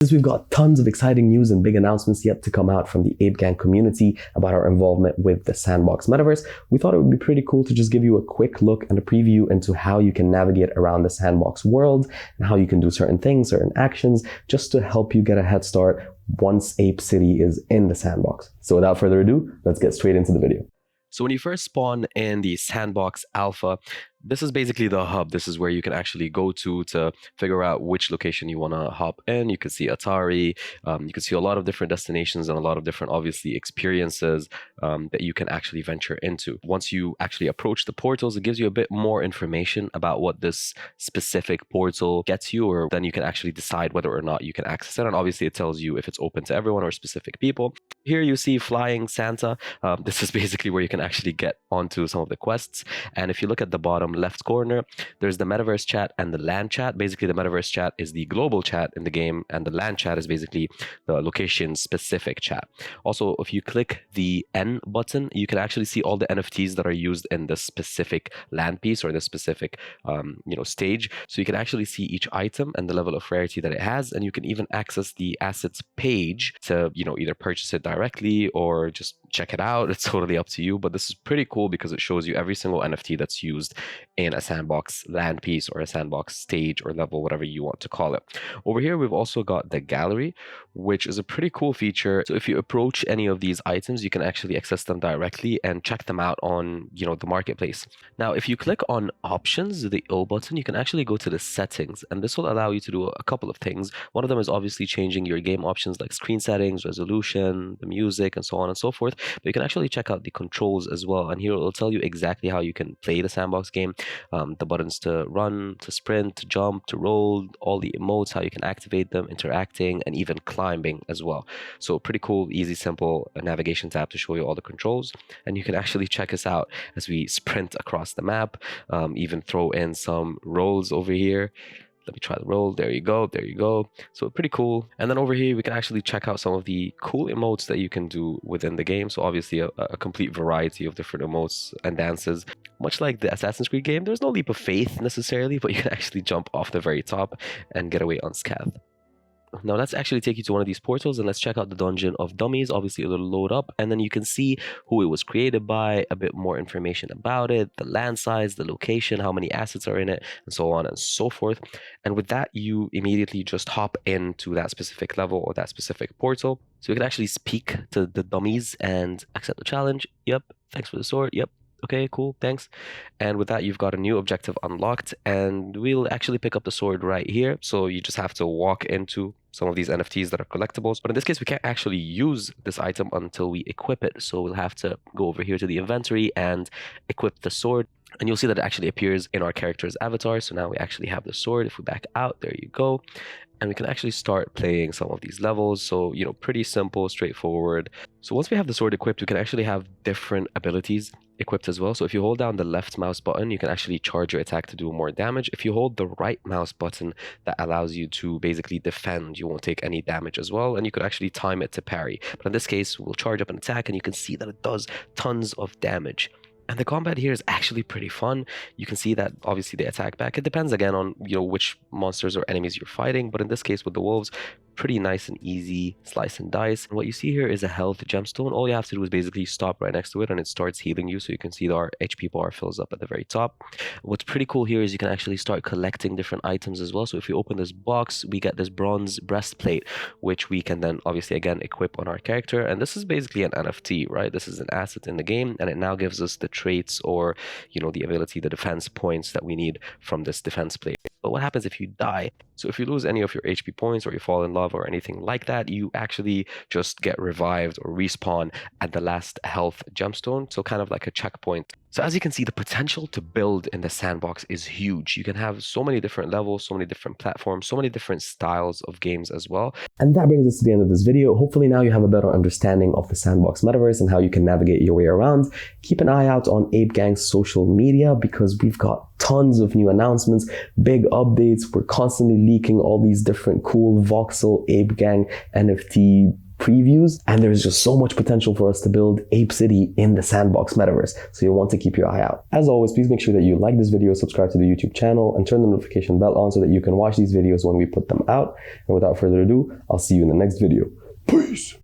We've got tons of exciting news and big announcements yet to come out from the Ape Gang community about our involvement with the Sandbox Metaverse. We thought it would be pretty cool to just give you a quick look and a preview into how you can navigate around the Sandbox world and how you can do certain things, certain actions, just to help you get a head start once Ape City is in the Sandbox. So without further ado, let's get straight into the video. So when you first spawn in the Sandbox Alpha, this is basically the hub. This is where you can actually go to figure out which location you want to hop in. You can see Atari. You can see a lot of different destinations and a lot of different, obviously, experiences that you can actually venture into. Once you actually approach the portals, it gives you a bit more information about what this specific portal gets you, or then you can actually decide whether or not you can access it. And obviously, it tells you if it's open to everyone or specific people. Here you see Flying Santa. This is basically where you can actually get onto some of the quests. And if you look at the bottom left corner, there's the Metaverse chat and the LAN chat. Basically, the Metaverse chat is the global chat in the game, and the LAN chat is basically the location-specific chat. Also, if you click the N button, you can actually see all the NFTs that are used in the specific LAN piece or the specific stage. So you can actually see each item and the level of rarity that it has, and you can even access the assets page to either purchase it directly or just check it out. It's totally up to you, but this is pretty cool because it shows you every single NFT that's used in a Sandbox land piece or a Sandbox stage or level, whatever you want to call it. Over here, we've also got the gallery, which is a pretty cool feature. So if you approach any of these items, you can actually access them directly and check them out on the marketplace. Now, if you click on options, the O button, you can actually go to the settings, and this will allow you to do a couple of things. One of them is obviously changing your game options like screen settings, resolution, the music, and so on and so forth. But you can actually check out the controls as well, and here it will tell you exactly how you can play the Sandbox game. The buttons to run, to sprint, to jump, to roll, all the emotes, how you can activate them, interacting, and even climbing as well. So pretty cool, easy, simple navigation tab to show you all the controls. And you can actually check us out as we sprint across the map, even throw in some rolls over here. Let me try the roll. There you go. There you go. So pretty cool. And then over here, we can actually check out some of the cool emotes that you can do within the game. So obviously a complete variety of different emotes and dances. Much like the Assassin's Creed game, there's no leap of faith necessarily, but you can actually jump off the very top and get away unscathed. Now let's actually take you to one of these portals and let's check out the Dungeon of Dummies. Obviously it'll load up and then you can see who it was created by, a bit more information about it, the land size, the location, how many assets are in it, and so on and so forth. And with that, you immediately just hop into that specific level or that specific portal. So you can actually speak to the dummies and accept the challenge. Yep, thanks for the sword. Yep. Okay, cool, thanks. And with that, you've got a new objective unlocked, and we'll actually pick up the sword right here. So you just have to walk into some of these NFTs that are collectibles. But in this case, we can't actually use this item until we equip it. So we'll have to go over here to the inventory and equip the sword. And you'll see that it actually appears in our character's avatar. So now we actually have the sword. If we back out, there you go. And we can actually start playing some of these levels. So, pretty simple, straightforward. So once we have the sword equipped, we can actually have different abilities equipped as well. So if you hold down the left mouse button, you can actually charge your attack to do more damage. If you hold the right mouse button, that allows you to basically defend. You won't take any damage as well. And you could actually time it to parry. But in this case, we'll charge up an attack and you can see that it does tons of damage. And the combat here is actually pretty fun. You can see that obviously they attack back. It depends again on which monsters or enemies you're fighting. But in this case with the wolves, pretty nice and easy slice and dice. And what you see here is a health gemstone. All you have to do is basically stop right next to it and it starts healing you. So you can see our HP bar fills up at the very top. What's pretty cool here is you can actually start collecting different items as well. So if you open this box, we get this bronze breastplate, which we can then obviously again equip on our character. And this is basically an NFT, right? This is an asset in the game and it now gives us the traits or the ability, the defense points that we need from this defense plate. But what happens if you die? So if you lose any of your HP points or you fall in love or anything like that, you actually just get revived or respawn at the last health gemstone. So kind of like a checkpoint. So as you can see, the potential to build in the Sandbox is huge. You can have so many different levels, so many different platforms, so many different styles of games as well. And that brings us to the end of this video. Hopefully now you have a better understanding of the Sandbox Metaverse and how you can navigate your way around. Keep an eye out on Ape Gang's social media because we've got tons of new announcements, big updates. We're constantly leaking all these different cool voxel Ape Gang NFT previews, and there's just so much potential for us to build Ape City in the Sandbox metaverse. So you'll want to keep your eye out. As always, please make sure that you like this video, subscribe to the YouTube channel, and turn the notification bell on so that you can watch these videos when we put them out. And without further ado, I'll see you in the next video. Peace!